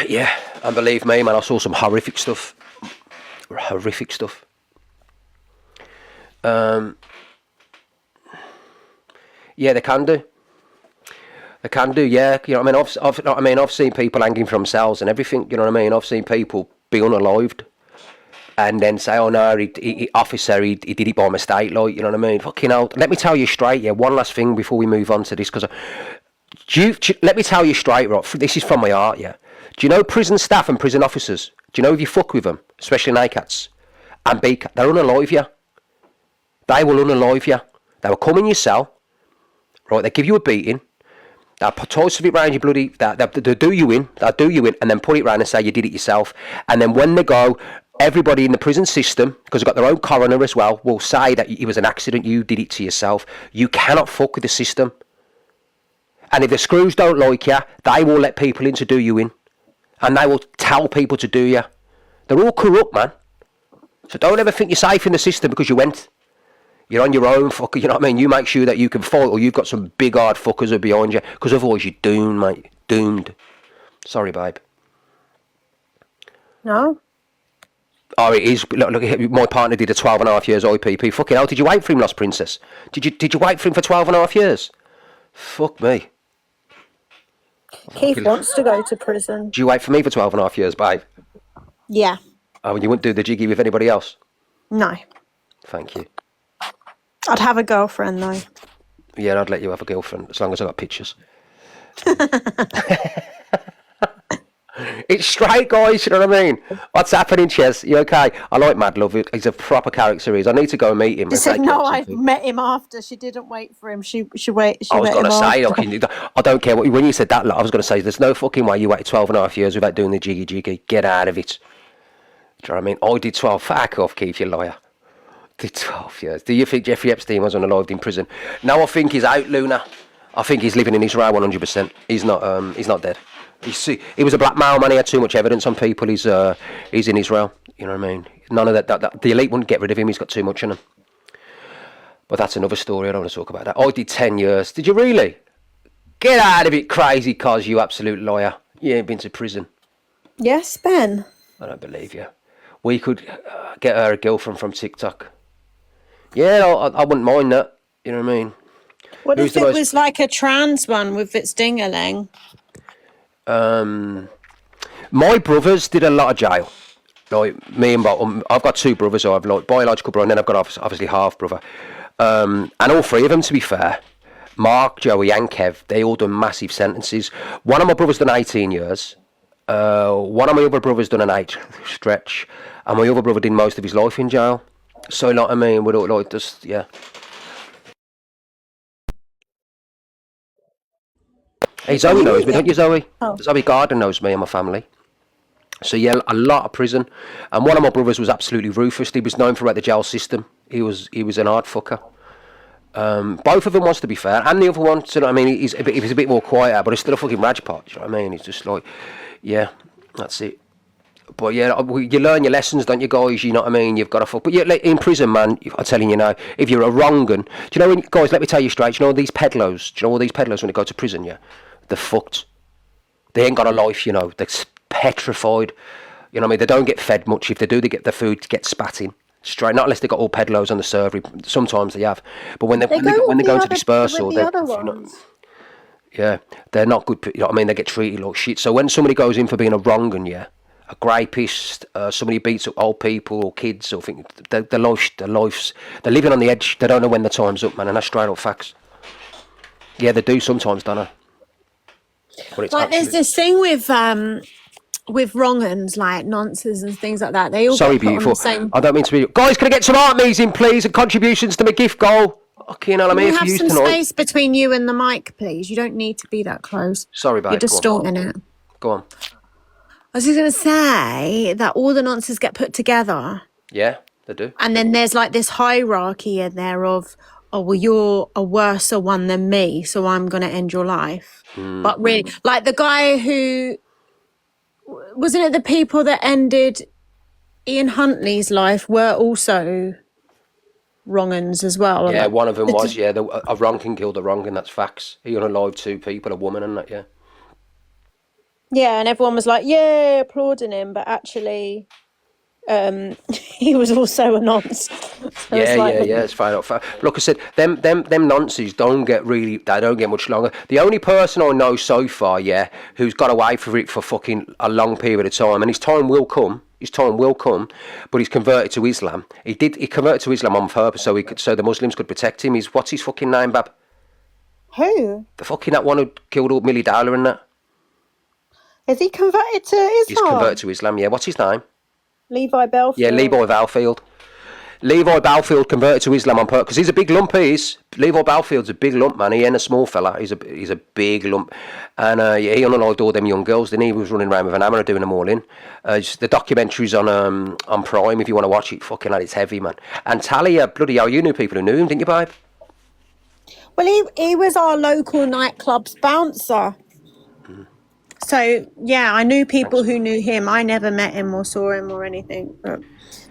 Yeah, and believe me, man, I saw some horrific stuff. Horrific stuff. Yeah, they can do. They can do. Yeah, you know what I mean. I've seen people hanging from cells and everything. You know what I mean. I've seen people be unalived and then say, "Oh no, officer, he did it by mistake." Like, you know what I mean? Fucking hell. Let me tell you straight. Yeah, one last thing before we move on to this, because let me tell you straight, right? This is from my heart. Yeah. Do you know prison staff and prison officers? Do you know if you fuck with them, especially NACATs and BCAT, they're unalive you. They will unalive you. They will come in your cell, right? They give you a beating. They'll put toast of it round your bloody. They'll do you in. They'll do you in, and then put it round and say you did it yourself. And then when they go, everybody in the prison system, because they've got their own coroner as well, will say that it was an accident. You did it to yourself. You cannot fuck with the system. And if the screws don't like you, they will let people in to do you in, and they will tell people to do you. They're all corrupt, man. So don't ever think you're safe in the system because you went. You're on your own, fucker, you know what I mean? You make sure that you can fight, or you've got some big hard fuckers are behind you, because otherwise you're doomed, mate. Doomed. Sorry, babe. No. Oh, it is. Look, my partner did a 12 and a half years IPP. Fucking hell, did you wait for him, Lost Princess? Did you wait for him for 12 and a half years? Fuck me. Keith wants to go to prison. Did you wait for me for 12 and a half years, babe? Yeah. Oh, and you wouldn't do the jiggy with anybody else? No. Thank you. I'd have a girlfriend though. Yeah, I'd let you have a girlfriend as long as I got pictures. It's straight, guys, you know what I mean? What's happening, Ches? You okay? I like Mad Love. He's a proper character. I need to go and meet him. She said, no, I met him after. She didn't wait for him. She waited. I was going to say, I don't care. When you said that, I was going to say, there's no fucking way you waited 12 and a half years without doing the jiggy. Get out of it. Do you know what I mean? I did 12. Fuck off, Keith, you liar. Did 12 years. Do you think Jeffrey Epstein was unalived in prison? No, I think he's out, Luna. I think he's living in Israel 100%. He's not dead. He was a blackmail man. He had too much evidence on people. He's in Israel. You know what I mean? None of that. The elite wouldn't get rid of him. He's got too much in him. But that's another story. I don't want to talk about that. I did 10 years. Did you really? Get out of it, crazy cos, you absolute liar. You ain't been to prison. Yes, Ben. I don't believe you. We could get her a girlfriend from TikTok. Yeah, I wouldn't mind that. You know what I mean? What if it was like a trans one with its ding-a-ling? My brothers did a lot of jail. Like me and I've got two brothers. So I've like biological brother, and then I've got obviously half brother. And all three of them, to be fair, Mark, Joey, and Kev, they all done massive sentences. One of my brothers done 18 years. One of my other brothers done an 8 stretch, and my other brother did most of his life in jail. So, like, I mean, we're all like just, yeah. Hey, Zoe knows me, don't you, Zoe? Oh. Zoe Gardner knows me and my family. So, yeah, a lot of prison. And one of my brothers was absolutely ruthless. He was known for the jail system. He was an hard fucker. Both of them wants to be fair. And the other one, you know what I mean, he was a bit more quiet, but he's still a fucking ragpot, you know what I mean? He's just like, yeah, that's it. But yeah, you learn your lessons, don't you, guys? You know what I mean? You've got to fuck. But yeah, in prison, man, I'm telling you now, if you're a wrong 'un, do you know, guys, let me tell you straight, do you know all these peddlers? Do you know all these peddlers when they go to prison, yeah? They're fucked. They ain't got a life, you know. They're petrified. You know what I mean? They don't get fed much. If they do, they get their food to get spat in. Straight, not unless they've got all peddlers on the server. Sometimes they have. But when they're going to dispersal, yeah, they're not good. You know what I mean? They get treated like shit. So when somebody goes in for being a wrong 'un, yeah, a rapist, somebody beats up old people or kids, or think their lives, they're living on the edge. They don't know when the time's up, man, and that's straight up facts. Yeah, they do sometimes, don't they? But like there's this thing with wrong 'uns, like nonsense and things like that. They all sorry, get put beautiful. on the same... I don't mean to be. Guys, can I get some art me's in, please, and contributions to my gift goal? Okay, I'm here for you tonight. Have some space between you and the mic, please. You don't need to be that close. Sorry, babe. You're distorting it. Go on. I was just going to say that all the nonsense get put together. Yeah, they do. And then there's like this hierarchy in there of, oh, well, you're a worse one than me, so I'm going to end your life. But really, like the guy who, wasn't it the people that ended Ian Huntley's life were also wrong-uns as well? Yeah, one of them was, yeah, a wrong can kill the wrong, and that's facts. He unalived 2 people, a woman and that, yeah. Yeah, and everyone was like, yeah, applauding him, but actually, he was also a nonce. So it's Yeah, like, yeah, yeah. It's fine. Like I said, them nonces don't get really. They don't get much longer. The only person I know so far, yeah, who's got away for it for fucking a long period of time, and his time will come. His time will come, but he's converted to Islam. He did. He converted to Islam on purpose, so so the Muslims could protect him. He's what's his fucking name, Bab? who? The fucking that one who killed all Millie Dowler and that. Is he converted to He's converted Islam? to Islam. Yeah, what's his name? Levi Yeah, Belfield. Levi Valfield. Levi Balfield converted to Islam on purpose because he's a big lump. He is. Levi Balfield's a big lump, man. He ain't a small fella. He's a big lump, and yeah, he unalived all them young girls. Didn't he? He was running around with an hammer doing them all in. The documentary's on Prime if you want to watch it. Fucking hell, it's heavy, man. And Talia, bloody hell, you knew people who knew him, didn't you, babe? Well, he was our local nightclub's bouncer. So, yeah, I knew people who knew him. I never met him or saw him or anything. But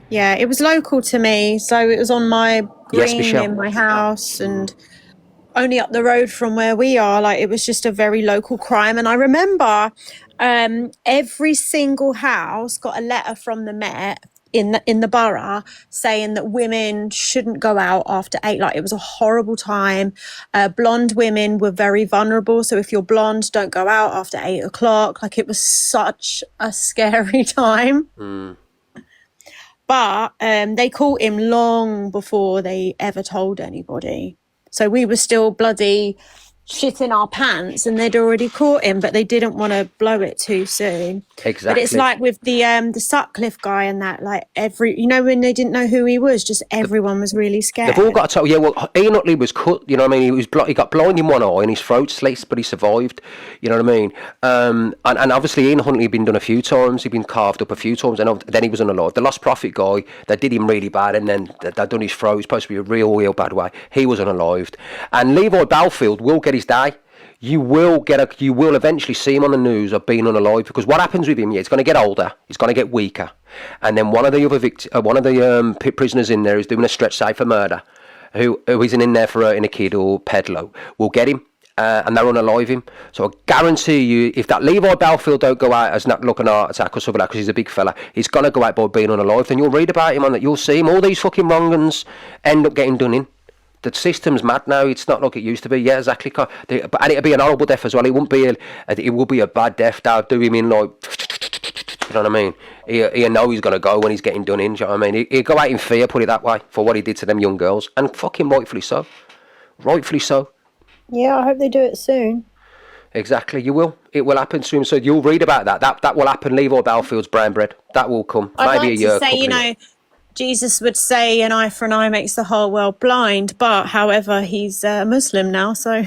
yeah, it was local to me. So it was on my Yes, green Michelle. in my house and only up the road from where we are. Like, it was just a very local crime. And I remember every single house got a letter from the Met in the borough saying that women shouldn't go out after 8. Like, it was a horrible time. Blonde women were very vulnerable, so if you're blonde, don't go out after 8 o'clock. Like, it was such a scary time. But they caught him long before they ever told anybody, so we were still bloody shitting our pants and they'd already caught him, but they didn't want to blow it too soon. Exactly. But it's like with the Sutcliffe guy and that, like when they didn't know who he was, just everyone was really scared. They've all got to tell. Yeah, well, Ian Utley was cut. You know what I mean? He got blind in one eye and his throat slit, but he survived. You know what I mean? And obviously Ian Huntley had been done a few times. He'd been carved up a few times, and then he was unalive. The Lost Prophet guy, they did him really bad, and then they'd done his throat. It was supposed to be a real bad way. He was unalived. And Levi Balfield will get his day. You will eventually see him on the news of being unalive, because what happens with him? Yeah, he's going to get older, he's going to get weaker, and then one of the prisoners in there is doing a stretch say for murder, who isn't in there for hurting a kid or peddler, will get him, and they'll unalive him. So I guarantee you, if that Levi Belfield don't go out as not looking heart attack or something like that, because he's a big fella, he's going to go out by being unalive. Then you'll read about him on that. You'll see him. All these fucking wrong-uns end up getting done in. The system's mad now. It's not like it used to be. Yeah, exactly. And it'll be an horrible death as well. It won't be. It will be a bad death. They'll do him in like. You know what I mean? He'll know he's gonna go when he's getting done in. Do you know what I mean? He'll go out in fear. Put it that way, for what he did to them young girls, and fucking rightfully so. Rightfully so. Yeah, I hope they do it soon. Exactly. You will. It will happen soon. So you'll read about that. That will happen. Levi Balfield's brown bread. That will come. I'd Maybe like a year. to say, Jesus would say an eye for an eye makes the whole world blind, but however, he's a Muslim now, so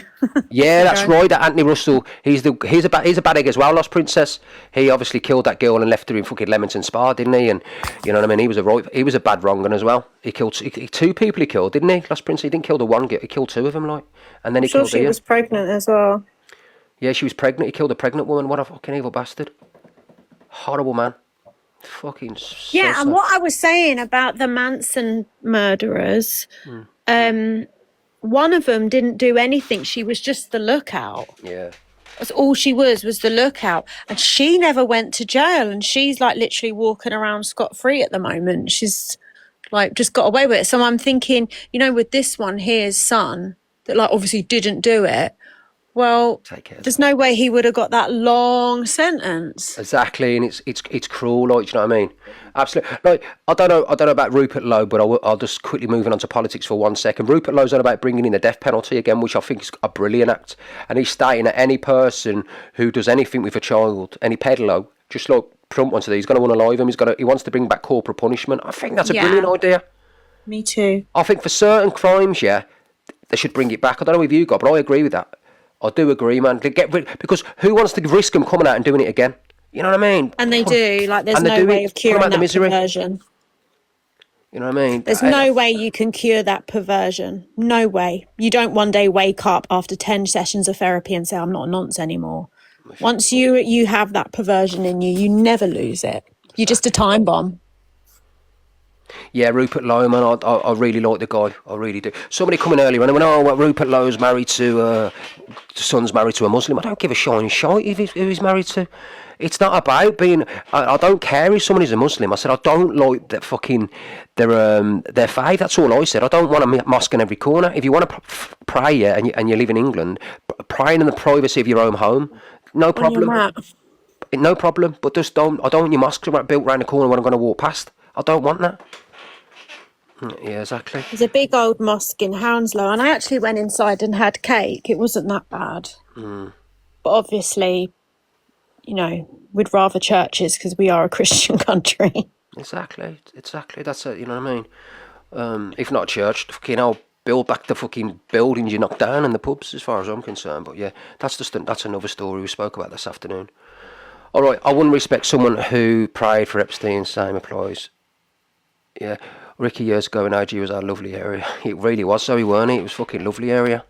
yeah, that's right. Anthony Russell, he's a bad egg as well. Lost Princess. He obviously killed that girl and left her in fucking Leamington Spa, didn't he? And you know what I mean. He was a bad wrong one as well. He killed two people. He killed, didn't he? Lost Princess. He didn't kill the one. He killed two of them, like, and then he killed she was pregnant as well. Yeah, she was pregnant. He killed a pregnant woman. What a fucking evil bastard. Horrible man. Fucking so yeah, sad. and what I was saying about the Manson murderers, one of them didn't do anything. She was just the lookout. Yeah. That's all she was the lookout. And she never went to jail. And she's like literally walking around scot-free at the moment. She's like just got away with it. So I'm thinking, with this one here's son that like obviously didn't do it. Well, there's no way he would have got that long sentence. Exactly, and it's cruel, like, do you know what I mean? Absolutely. Like, I don't know about Rupert Lowe, but I'll just quickly moving on to politics for 1 second. Rupert Lowe's on about bringing in the death penalty again, which I think is a brilliant act. And he's stating that any person who does anything with a child, any peddler, just like Trump wants to do, he's going to unalive him. He wants to bring back corporal punishment. I think that's a brilliant idea. Me too. I think for certain crimes, yeah, they should bring it back. I don't know if you got, but I agree with that. I do agree, man. Because who wants to risk them coming out and doing it again? You know what I mean? And they do. Like, there's no way of curing that perversion. You know what I mean? There's no way you can cure that perversion. No way. You don't one day wake up after 10 sessions of therapy and say, I'm not a nonce anymore. Once you have that perversion in you, you never lose it. You're just a time bomb. Yeah, Rupert Lowe, man, I really like the guy. I really do. Somebody coming earlier and they went, oh, well, Rupert Lowe's married to, the son's married to a Muslim. I don't give a shining shite who he's married to. It's not about being. I don't care if someone is a Muslim. I said I don't like that fucking their faith. That's all I said. I don't want a mosque in every corner. If you want to pray, yeah, and you live in England, praying in the privacy of your own home, no On your problem. mat. No problem. But just don't. I don't want your mosque built around the corner when I'm going to walk past. I don't want that. Yeah, exactly. There's a big old mosque in Hounslow, and I actually went inside and had cake. It wasn't that bad. But obviously, you know, we'd rather churches because we are a Christian country. Exactly. That's it. You know what I mean? If not a church, fucking hell, build back the fucking buildings you knocked down and the pubs, as far as I'm concerned. But yeah, that's another story we spoke about this afternoon. All right, I wouldn't respect someone who prayed for Epstein. Same applies. Yeah, Ricky years ago in IG was our lovely area. It really was, so weren't it? It was fucking lovely area.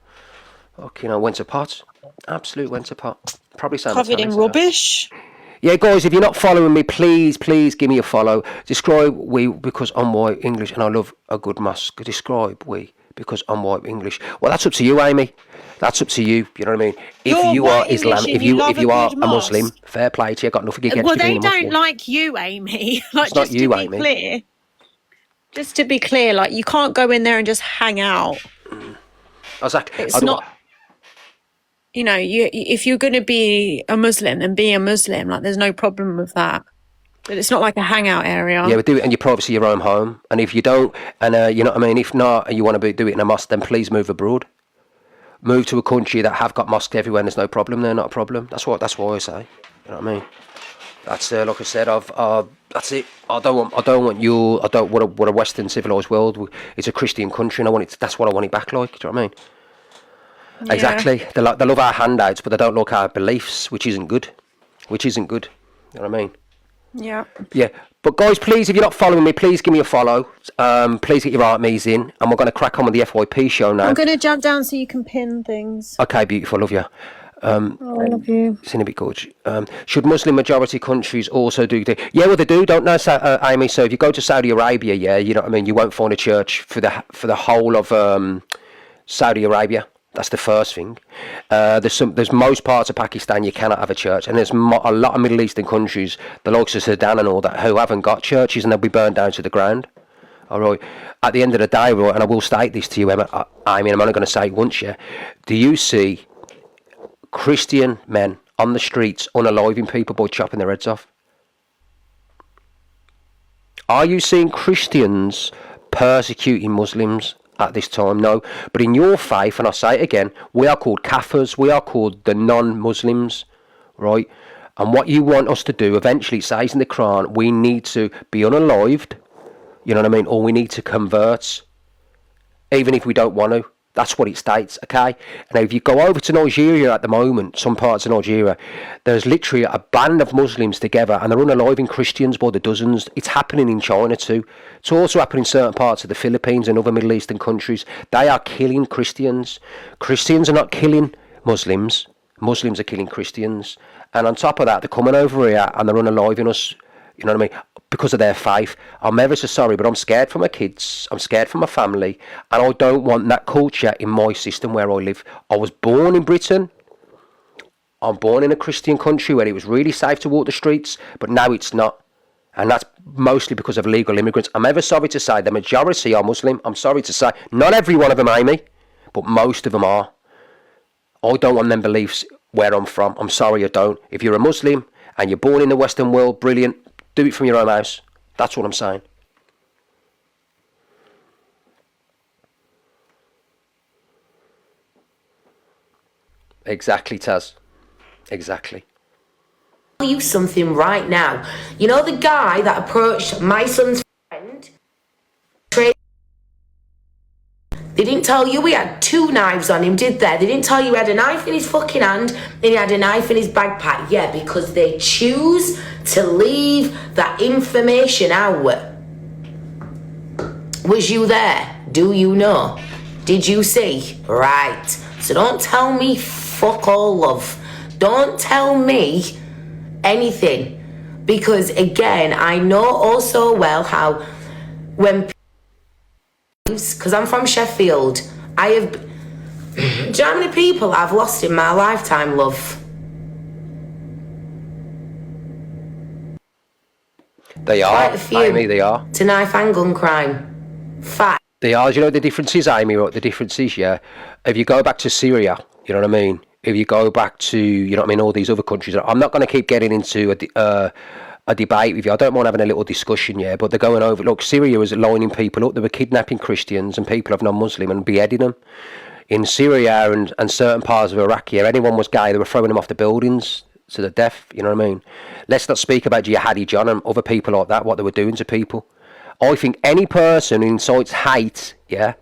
Okay, went to pot. Absolute went to pot. Probably sound Covered in rubbish. Yeah, guys, if you're not following me, please give me a follow. Describe we because I'm white English and I love a good mosque. Describe we because I'm white English. Well, that's up to you, Amy. That's up to you. You know what I mean? If You're you are white Islam, English if and you love you a are good a Muslim, mosque. fair play to you. Got nothing against Well, you they being a don't Muslim. like you, Amy. Like, It's not just you, to be Amy. clear. Just to be clear, like, you can't go in there and just hang out. Exactly. It's not, you know, if you're going to be a Muslim, then be a Muslim. Like, there's no problem with that. But it's not like a hangout area. Yeah, we do it in your privacy, your own home. And if you don't, and you know what I mean, if not, and you want to do it in a mosque, then please move abroad. Move to a country that have got mosques everywhere and there's no problem there, not a problem. That's why I say. You know what I mean? That's like I said. That's it. I don't want what a Western civilized world. It's a Christian country, and I want it. That's what I want it back like. Do you know what I mean? Yeah. Exactly. They love our handouts, but they don't like our beliefs, which isn't good. You know what I mean? Yeah. Yeah. But guys, please, if you're not following me, please give me a follow. Please get your armies in, and we're going to crack on with the FYP show now. I'm going to jump down so you can pin things. Okay, beautiful. Love you. I love you. It's in a bit gorge. Should Muslim majority countries also do? Yeah, well they do, don't they, Amy? So if you go to Saudi Arabia, yeah, you know what I mean. You won't find a church for the whole of Saudi Arabia. That's the first thing. There's most parts of Pakistan you cannot have a church, and there's a lot of Middle Eastern countries, the likes of Sudan and all that, who haven't got churches, and they'll be burned down to the ground. All right. At the end of the day, right, and I will state this to you, Emma. I mean, I'm only going to say it once, yeah. Do you see Christian men on the streets unaliving people by chopping their heads off? Are you seeing Christians persecuting Muslims at this time? No. But in your faith, and I say it again, we are called kafirs, we are called the non-Muslims, right? And what you want us to do, eventually it says in the Quran, we need to be unalived, you know what I mean, or we need to convert, even if we don't want to. That's what it states, okay? Now, if you go over to Nigeria at the moment, some parts of Nigeria, there's literally a band of Muslims together, and they're unaliving Christians by the dozens. It's happening in China too. It's also happening in certain parts of the Philippines and other Middle Eastern countries. They are killing Christians. Christians are not killing Muslims. Muslims are killing Christians. And on top of that, they're coming over here and they're unaliving us, you know what I mean, because of their faith. I'm ever so sorry, but I'm scared for my kids, I'm scared for my family, and I don't want that culture in my system where I live. I was born in Britain. I'm born in a Christian country where it was really safe to walk the streets, but now it's not. And that's mostly because of illegal immigrants. I'm ever sorry to say the majority are Muslim. I'm sorry to say, not every one of them, Amy, but most of them are. I don't want them beliefs where I'm from. I'm sorry, I don't. If you're a Muslim and you're born in the Western world, brilliant. Do it from your own house. That's what I'm saying. Exactly, Taz. Exactly. Tell you something right now. You know the guy that approached my son's friend? They didn't tell you he had 2 knives on him, did they? They didn't tell you he had a knife in his fucking hand and he had a knife in his backpack. Yeah, because they choose to leave that information out. Was you there? Do you know? Did you see? Right. So don't tell me fuck all, love. Don't tell me anything. Because again, I know also well how when, because I'm from Sheffield, I have, do you know how many people I've lost in my lifetime, love? They are, Quite a few. Amy, they are. To knife and gun crime. Fact. They are. Do you know what the difference is, Amy? What the difference is, yeah? If you go back to Syria, you know what I mean? If you go back to, you know what I mean, all these other countries, I'm not going to keep getting into a debate with you. I don't mind having a little discussion, yeah, but they're going over, look, Syria was lining people up. They were kidnapping Christians and people of non-Muslim and beheading them. In Syria and certain parts of Iraq, yeah, anyone was gay, they were throwing them off the buildings to the death, you know what I mean? Let's not speak about Jihadi John and other people like that, what they were doing to people. I think any person who incites hate, yeah,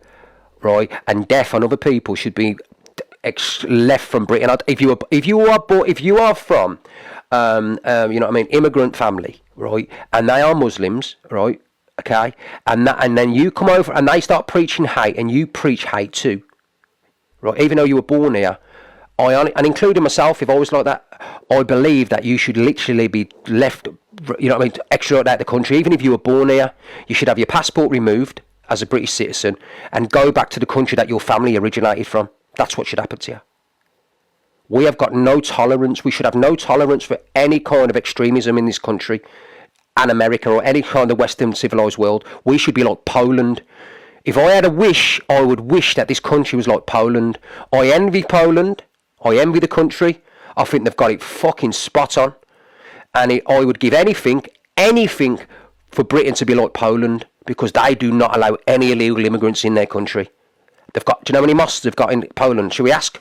right, and death on other people should be left from Britain. If you are from, you know what I mean, immigrant family, right, and they are Muslims, right, okay, and then you come over and they start preaching hate, and you preach hate too, right, even though you were born here. And including myself, if I was like that, I believe that you should literally be left, you know what I mean, extradited out of the country. Even if you were born here, you should have your passport removed as a British citizen and go back to the country that your family originated from. That's what should happen to you. We have got no tolerance. We should have no tolerance for any kind of extremism in this country and America or any kind of Western civilized world. We should be like Poland. If I had a wish, I would wish that this country was like Poland. I envy Poland. I envy the country. I think they've got it fucking spot on. And I would give anything for Britain to be like Poland, because they do not allow any illegal immigrants in their country. They've got, do you know how many mosques they've got in Poland? Should we ask?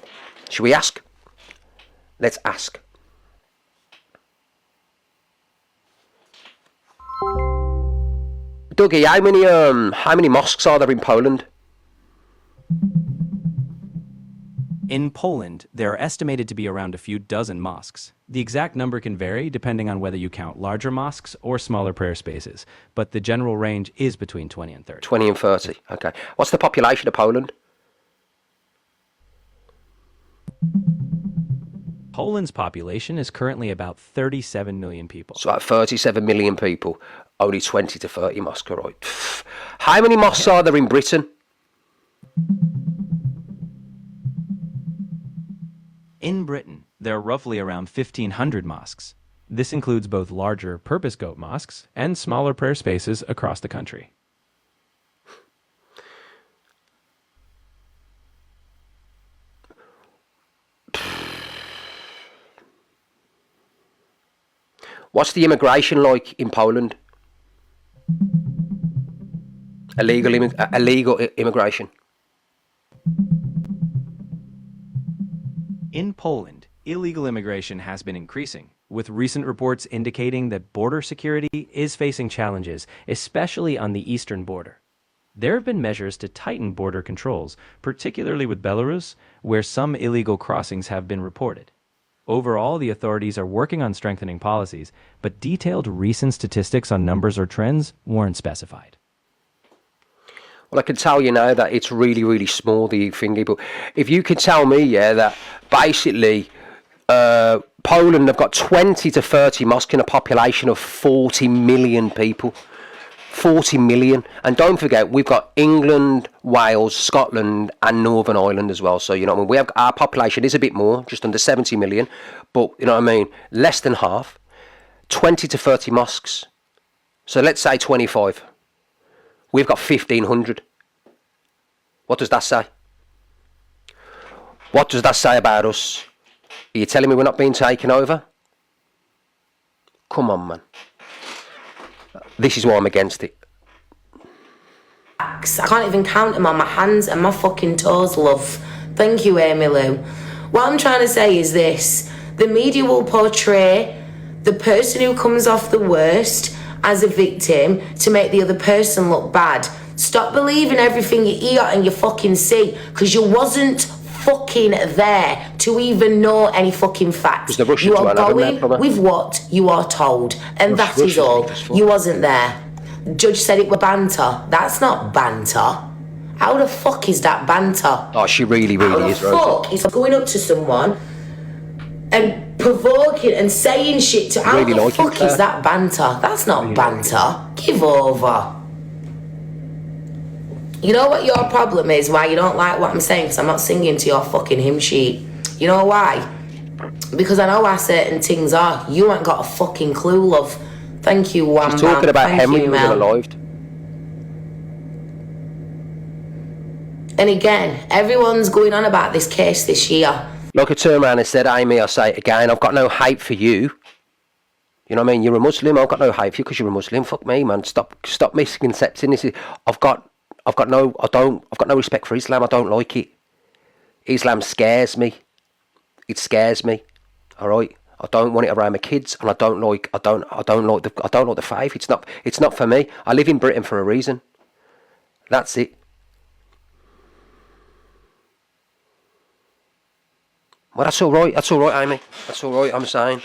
Let's ask. Dougie, how many mosques are there in Poland? In Poland, there are estimated to be around a few dozen mosques. The exact number can vary depending on whether you count larger mosques or smaller prayer spaces, but the general range is between 20 and 30. 20 and 30, okay. What's the population of Poland? Poland's population is currently about 37 million people. So about 37 million people, only 20 to 30 mosques, right? How many mosques are there in Britain? In Britain, there are roughly around 1,500 mosques. This includes both larger purpose-built mosques and smaller prayer spaces across the country. What's the immigration like in Poland? Illegal immigration. In Poland, illegal immigration has been increasing, with recent reports indicating that border security is facing challenges, especially on the eastern border. There have been measures to tighten border controls, particularly with Belarus, where some illegal crossings have been reported. Overall, the authorities are working on strengthening policies, but detailed recent statistics on numbers or trends weren't specified. Well, I can tell you now that it's really, really small, the thingy, but if you could tell me, yeah, that basically Poland have got 20 to 30 mosques in a population of 40 million people. 40 million. And don't forget, we've got England, Wales, Scotland and Northern Ireland as well. So, you know what I mean? We have, our population is a bit more, just under 70 million, but, you know what I mean, less than half. 20 to 30 mosques. So let's say 25. We've got 1,500. What does that say? What does that say about us? Are you telling me we're not being taken over? Come on, man. This is why I'm against it. I can't even count them on my hands and my fucking toes, love. Thank you, Amy Lou. What I'm trying to say is this. The media will portray the person who comes off the worst as a victim to make the other person look bad. Stop believing everything you hear and you fucking see, because you wasn't fucking there to even know any fucking facts. You are going with what you are told, and that is all. You wasn't there. The judge said it were banter. That's not banter. How the fuck is that banter? Oh, she really is, Rosie. How the fuck is going up to someone and provoking and saying shit to... How the fuck is that banter? That's not banter. Give over. You know what your problem is? Why you don't like what I'm saying? Because I'm not singing to your fucking hymn sheet. You know why? Because I know how certain things are. You ain't got a fucking clue, love. Thank you, Wham. She's talking about Thank Henry you, was Mel. alive. And again, everyone's going on about this case this year. Like I turned around and said, Amy, I say it again, I've got no hate for you. You know what I mean? You're a Muslim. I've got no hate for you because you're a Muslim. Fuck me, man. Stop misconcepting this. I've got no respect for Islam. I don't like it. Islam scares me. It scares me. All right. I don't want it around my kids, and I don't like the faith. It's not for me. I live in Britain for a reason. That's it. Well, that's all right. That's all right, Amy. That's all right. I'm saying.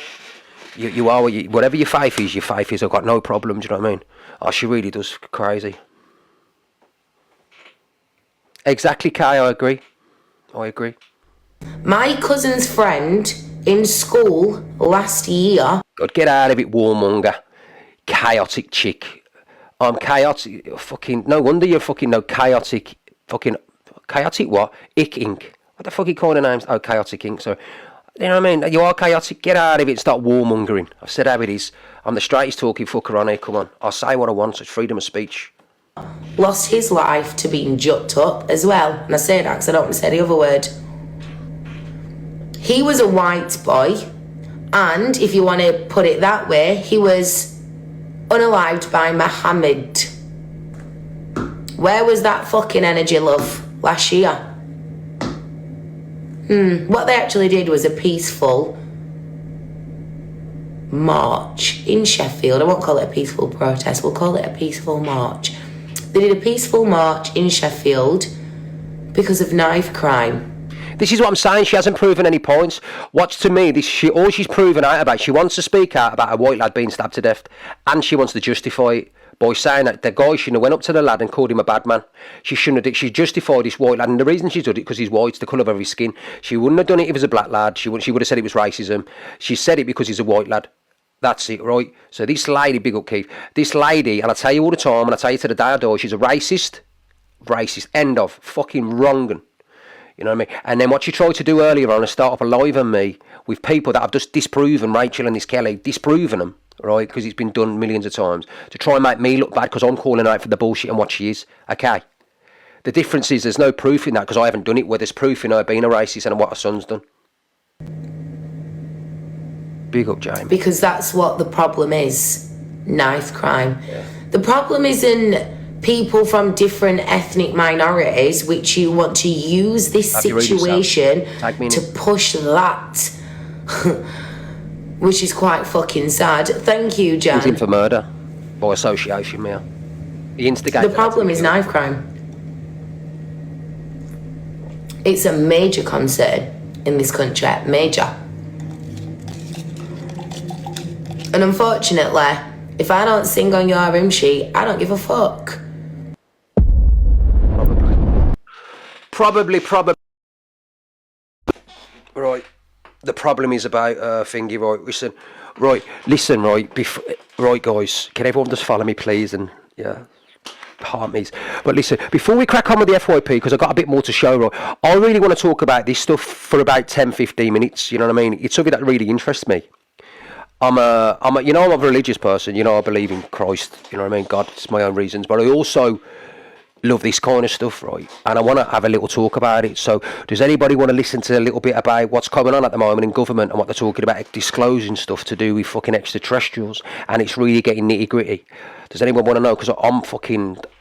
You are whatever your faith is. Your faith is. I've got no problem. Do you know what I mean? Oh, she really does crazy. Exactly, Kai. I agree. My cousin's friend in school last year. God, get out of it, warmonger. Chaotic chick. I'm chaotic. Fucking. No wonder you're fucking no chaotic. Fucking chaotic what? Ick ink. What the fuck you calling names? Oh, chaotic ink. So. You know what I mean? You are chaotic. Get out of it. Stop warmongering. I've said how it is. I'm the straightest talking fucker on here. Come on. I'll say what I want. It's freedom of speech. Lost his life to being jucked up as well. And I say that because I don't want to say the other word. He was a white boy. And if you want to put it that way, he was unalived by Muhammad. Where was that fucking energy, love, last year? What they actually did was a peaceful march in Sheffield. I won't call it a peaceful protest, we'll call it a peaceful march. They did a peaceful march in Sheffield because of knife crime. This is what I'm saying. She hasn't proven any points. What's to me, all she's proven out about, she wants to speak out about a white lad being stabbed to death, and she wants to justify it by saying that the guy shouldn't have went up to the lad and called him a bad man. She shouldn't have. She justified this white lad, and the reason she's done it because he's white, it's the colour of his skin. She wouldn't have done it if it was a black lad. She would have said it was racism. She said it because he's a white lad. That's it, right? So this lady, big up Keith, this lady, and I tell you all the time, and I tell you to the day I die, she's a racist, end of, fucking wronging. You know what I mean? And then what she tried to do earlier on is start up a live on me with people that have just disproven Rachel and this Kelly, disproven them, right? Because it's been done millions of times to try and make me look bad because I'm calling out for the bullshit and what she is. Okay. The difference is there's no proof in that because I haven't done it, where there's proof in her being a racist and what her son's done. Big up, Jamie. Because that's what the problem is. Knife crime. Yeah. The problem isn't people from different ethnic minorities, which you want to use this situation to push that, which is quite fucking sad. Thank you, Jan. He's in for murder by association, Mia. He instigated. The problem is knife crime. It's a major concern in this country, major. And unfortunately, if I don't sing on your hymn sheet, I don't give a fuck. Probably. Right. The problem is about thingy, right? Listen, right, guys. Can everyone just follow me, please? And yeah, heart me's. But listen, before we crack on with the FYP, because I've got a bit more to show, right? I really want to talk about this stuff for about 10-15 minutes. You know what I mean? It's something that really interests me. I'm a religious person. You know, I believe in Christ. You know what I mean? God, it's my own reasons, but I also love this kind of stuff, right? And I want to have a little talk about it. So does anybody want to listen to a little bit about what's going on at the moment in government and what they're talking about, disclosing stuff to do with fucking extraterrestrials, and it's really getting nitty gritty? Does anyone want to know? Because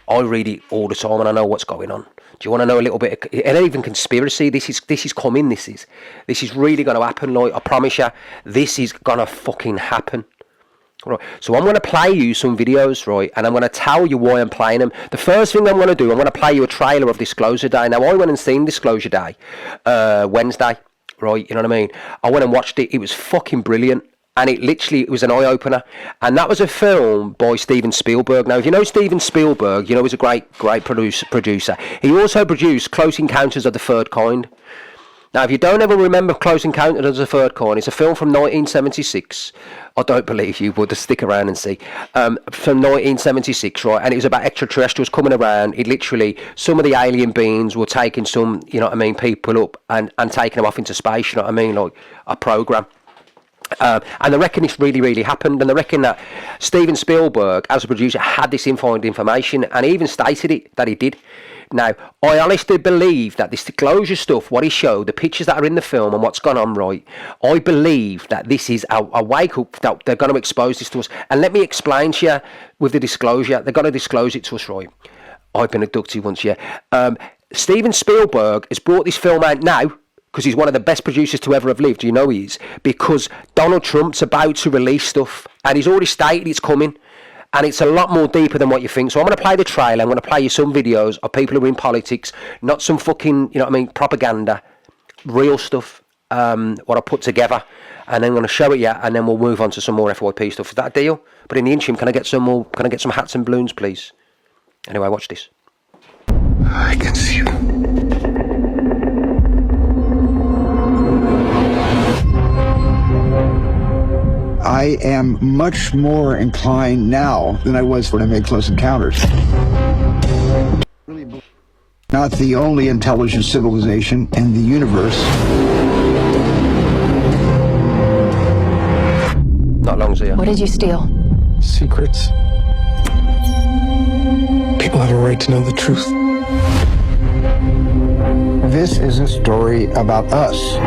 I read it all the time and I know what's going on. Do you want to know a little bit? And even conspiracy. This is coming. This is really going to happen. Like, I promise you, this is going to fucking happen. Right, so I'm going to play you some videos, right, and I'm going to tell you why I'm playing them. The first thing I'm going to do, I'm going to play you a trailer of Disclosure Day. Now, I went and seen Disclosure Day Wednesday, right, you know what I mean? I went and watched it. It was fucking brilliant, and it was an eye-opener, and that was a film by Steven Spielberg. Now, if you know Steven Spielberg, you know he's a great producer. He also produced Close Encounters of the Third Kind. Now, if you don't ever remember Close Encounters of the Third Kind, it's a film from 1976. I don't believe you would. Just stick around and see. From 1976, right? And it was about extraterrestrials coming around. It literally, some of the alien beings were taking some, you know what I mean, people up and taking them off into space, you know what I mean, like a program. And they reckon this really, really happened, and they reckon that Steven Spielberg, as a producer, had this inside information, and he even stated it, that he did. Now, I honestly believe that this disclosure stuff, what he showed, the pictures that are in the film and what's gone on, right, I believe that this is a wake-up, that they're going to expose this to us. And let me explain to you, with the disclosure, they're going to disclose it to us, right? I've been abducted once, yeah. Steven Spielberg has brought this film out now, because he's one of the best producers to ever have lived, you know he is, because Donald Trump's about to release stuff, and he's already stated it's coming, and it's a lot more deeper than what you think. So I'm going to play the trailer, I'm going to play you some videos of people who are in politics, not some fucking, you know what I mean, propaganda, real stuff, what I put together, and then I'm going to show it you, and then we'll move on to some more FYP stuff. Is that a deal? But in the interim, can I get some more, can I get some hats and balloons, please? Anyway, watch this. I can see you. I am much more inclined now than I was when I made Close Encounters. Not the only intelligent civilization in the universe. Not long, Zia. What did you steal? Secrets. People have a right to know the truth. This is a story about us.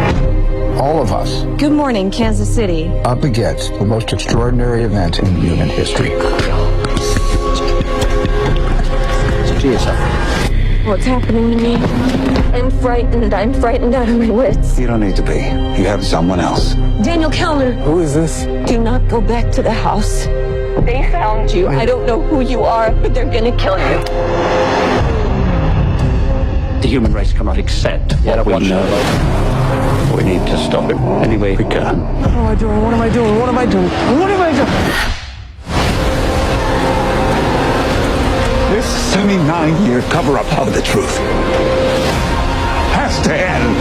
All of us. Good morning, Kansas City. Up against the most extraordinary event in human history. What's happening to me? I'm frightened. I'm frightened out of my wits. You don't need to be. You have someone else. Daniel Kellner. Who is this? Do not go back to the house. They found you. I don't know who you are, but they're gonna kill you. The human race cannot accept what we know. We need to stop it any way we can. What am I doing? What am I doing? What am I doing? What am I doing? This 79-year cover-up of the truth has to end.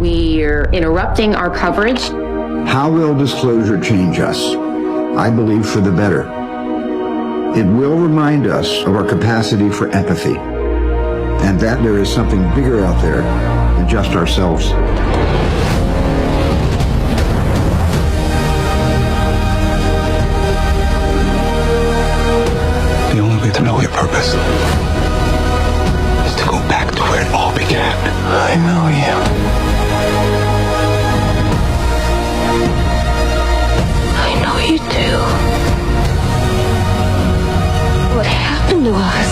We're interrupting our coverage. How will disclosure change us? I believe for the better. It will remind us of our capacity for empathy, and that there is something bigger out there than just ourselves. The only way to know your purpose is to go back to where it all began. I know you. I know you do. What happened to us?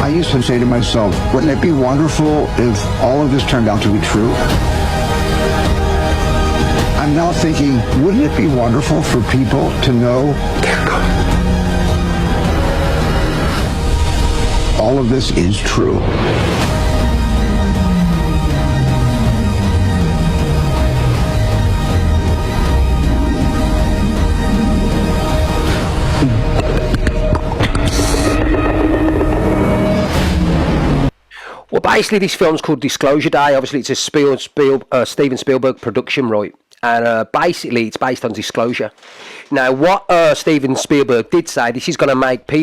I used to say to myself, wouldn't it be wonderful if all of this turned out to be true? I'm now thinking, wouldn't it be wonderful for people to know all of this is true? Well, basically, this film's called Disclosure Day. Obviously, it's a Steven Spielberg production, right? And basically, it's based on disclosure. Now, what Steven Spielberg did say, this is going to make people